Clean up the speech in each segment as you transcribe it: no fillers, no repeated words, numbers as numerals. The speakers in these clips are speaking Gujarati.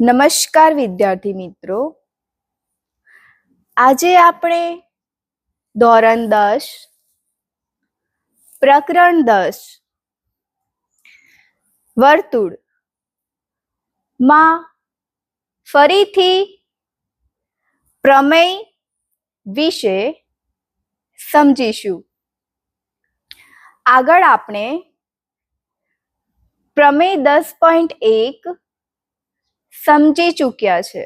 નમસ્કાર વિદ્યાર્થી મિત્રો, આજે આપણે ધોરણ 10 પ્રકરણ 10 વર્તુળ માં ફરીથી પ્રમેય વિશે સમજીશું. આગળ આપણે પ્રમેય 10.1 સમજી ચૂક્યા છે.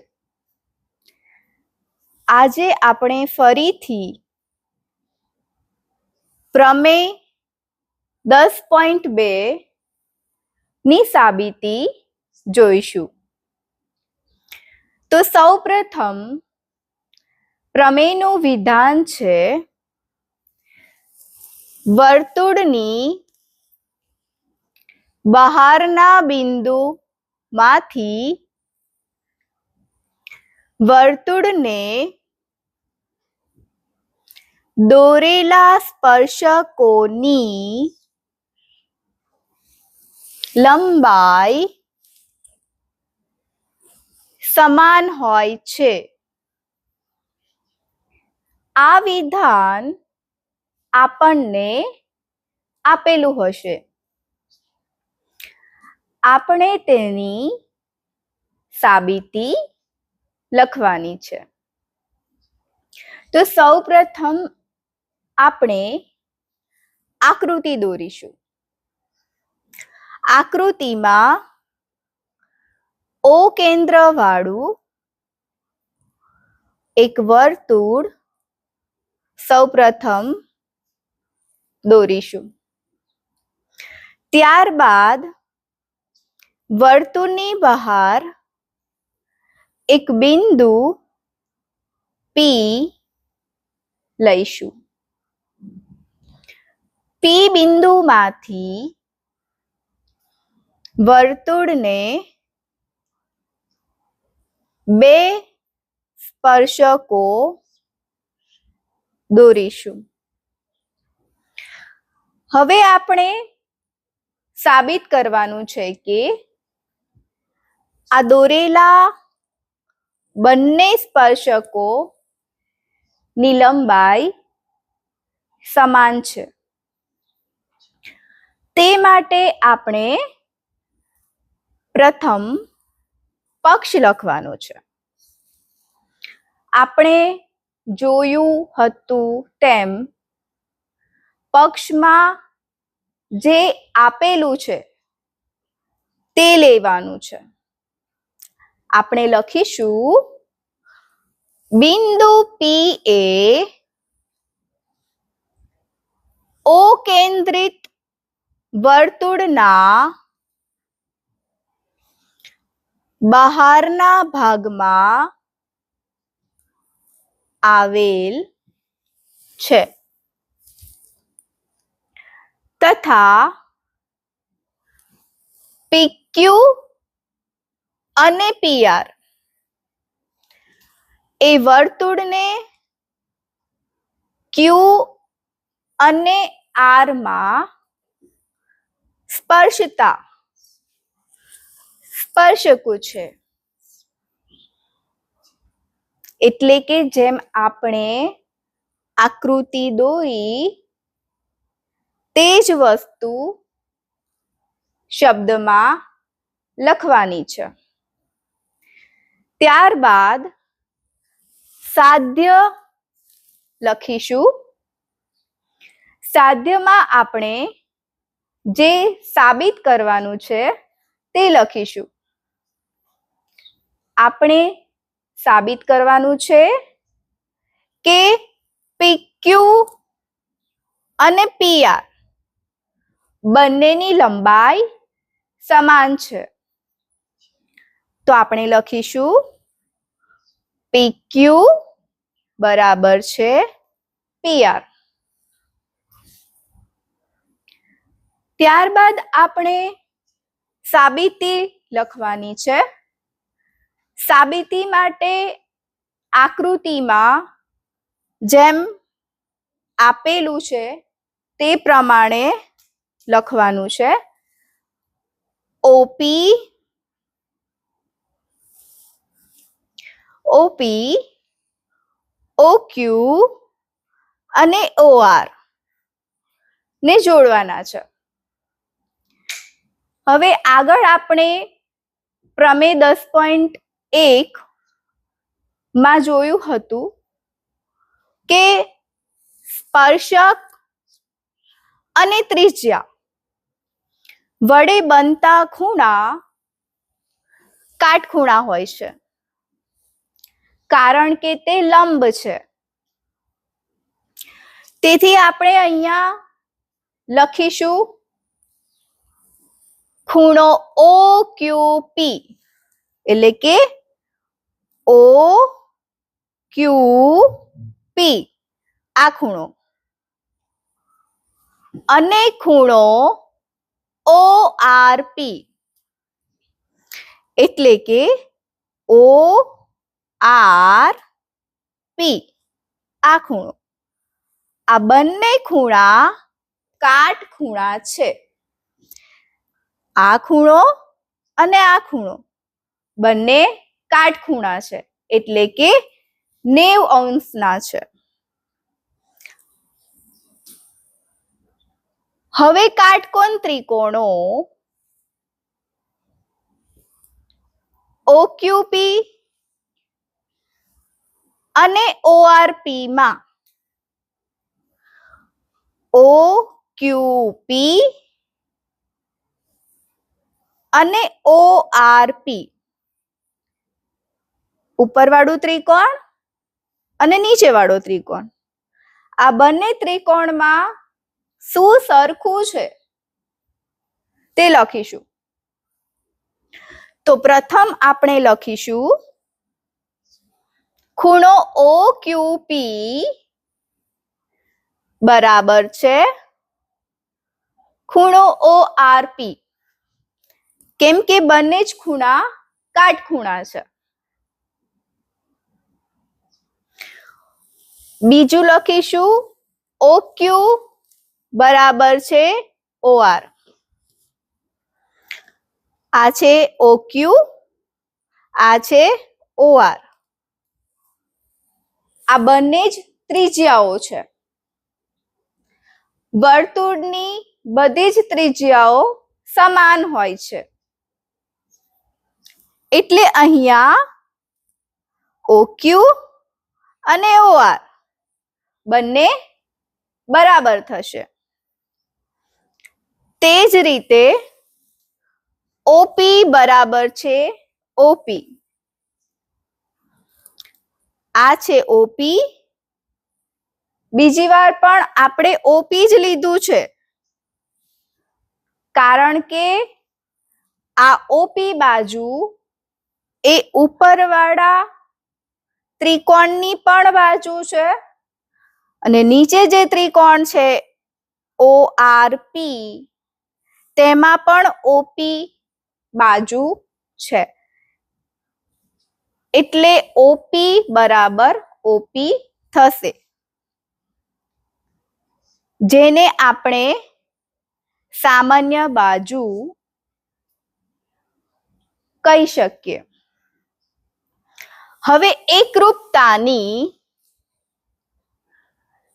આજે આપણે ફરીથી પ્રમેય 10.2 ની સાબિતી જોઈશું. તો સૌપ્રથમ પ્રમેયનું વિધાન છે વર્તુળની બહારના બિંદુમાંથી વર્તુળને દોરેલા સ્પર્શકોની લંબાઈ સમાન હોય છે. આ વિધાન આપણને આપેલું હશે. આપણે તેની સાબિતી લખવાની છે. તો સૌપ્રથમ આપણે આકૃતિ દોરીશું. આકૃતિમાં ઓ કેન્દ્ર વાળું એક વર્તુળ સૌપ્રથમ દોરીશું. ત્યારબાદ વર્તુળની બહાર એક બિંદુ પી લઈશું. પી બિંદુમાંથી વર્તુળને બે સ્પર્શકો દોરીશું. હવે આપણે સાબિત કરવાનું છે કે આ દોરેલા બંને સ્પર્શકો ની લંબાઈ સમાન છે. તે માટે આપણે પ્રથમ પક્ષ લખવાનો છે. આપણે જોયું હતું તેમ પક્ષમાં જે આપેલું છે તે લેવાનું છે. આપણે લખીશું બિંદુ પી એ ઓ કેન્દ્રિત વર્તુળના બહારના ભાગમાં આવેલ છે તથા પીક્યુ અને પીઆર એ વર્તુળને ક્યુ અને આર માં સ્પર્શતા સ્પર્શકો છે. એટલે કે જેમ આપણે આકૃતિ દોરી તે જ વસ્તુ શબ્દમાં લખવાની છે. ત્યારબાદ સાધ્ય લખીશું. સાધ્યમાં આપણે જે સાબિત કરવાનું છે તે લખીશું. આપણે સાબિત કરવાનું છે કે પીક્યુ અને પીઆર બંનેની લંબાઈ સમાન છે. તો આપણે લખીશું પીક્યુ બરાબર છે પીઆર. ત્યારબાદ આપણે સાબિતી લખવાની છે. સાબિતી માટે આકૃતિમાં જેમ આપેલું છે તે પ્રમાણે લખવાનું છે. ઓપી ઓપી, ઓક્યુ અને ઓઆર ને જોડવાના છે. હવે આગળ આપણે પ્રમેય 10.1 માં જોયું હતું કે સ્પર્શક અને ત્રિજ્યા વડે બનતા ખૂણા કાટખૂણા હોય છે, કારણ કે તે લંબ છે. તેથી આપણે અહીંયા લખીશું ખૂણો OQP, એટલે કે OQP આ ખૂણો, અને ખૂણો ORP એટલે કે ORP આ ખૂણો. આ બંને ખૂણા કાટખૂણા છે. આ ખૂણો અને આ ખૂણો બંને કાટખૂણા છે, એટલે કે 90 અંશના છે. હવે કાટકોણ ત્રિકોણો OQP અને ORP માં OQP અને ORP ઉપરવાળું ત્રિકોણ અને નીચેવાળો ત્રિકોણ, આ બંને ત્રિકોણમાં શું સરખું છે તે લખીશું. તો પ્રથમ આપણે લખીશું ખૂણો OQP બરાબર છે ખૂણો ORP, કેમ કે બંને જ ખૂણા કાટખૂણા છે. બીજું લખીશું OQ બરાબર છે OR. આ છે OQ, આ છે OR. આ બંને જ ત્રિજ્યાઓ છે. વર્તુળની બધી જ ત્રિજ્યાઓ સમાન હોય છે, એટલે અહીંયા OQ અને OR બંને બરાબર થશે. તે જ રીતે OP બરાબર છે OP. આ છે OP. બીજી વાર પણ આપણે OP જ લીધું છે, કારણ કે આ OP બાજુ એ ઉપરવાળા ત્રિકોણની પણ બાજુ છે, અને નીચે જે ત્રિકોણ છે ORP તેમાં પણ OP બાજુ છે, એટલે OP બરાબર OP થશે, જેને આપણે સામાન્ય બાજુ કહી શકીએ. હવે એકરૂપતાની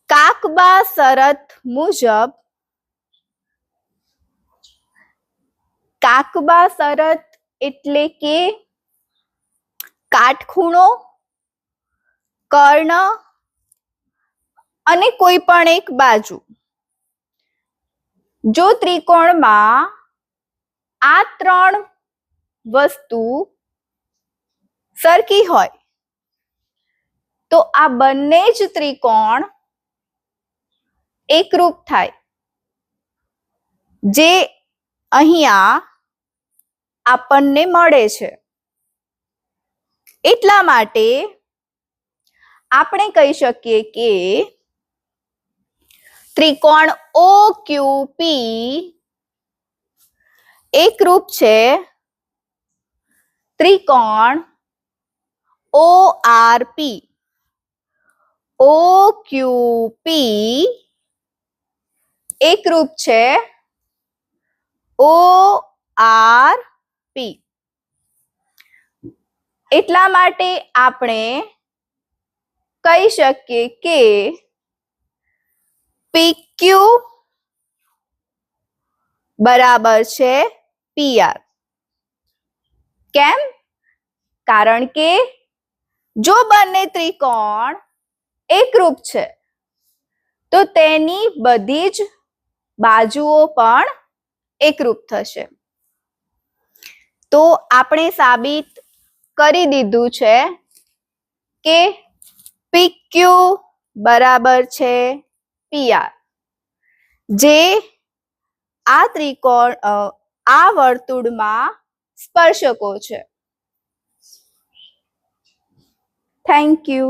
કાકબા શરત મુજબ, કાકબા શરત એટલે કે કાટખૂણો, કર્ણ અને કોઈ પણ એક બાજુ, જો ત્રિકોણમાં આ ત્રણ વસ્તુ સરખી હોય તો આ બંને જ ત્રિકોણ એકરૂપ થાય, જે અહીંયા આપણને મળે છે. એટલા માટે આપણે કહી શકીએ કે ત્રિકોણ OQP એકરૂપ છે ત્રિકોણ ORP. OQP એકરૂપ છે ORP. એટલા માટે આપણે કહી શકીએ કે PQ બરાબર છે PR. કેમ? કારણ કે જો બંને ત્રિકોણ એકરૂપ છે તો તેની બધી જ બાજુઓ પણ એકરૂપ થશે. તો આપણે સાબિત કરી દીધું છે કે PQ બરાબર છે PR, જે આ ત્રિકોણ આ વર્તુળમાં સ્પર્શકો છે. Thank you.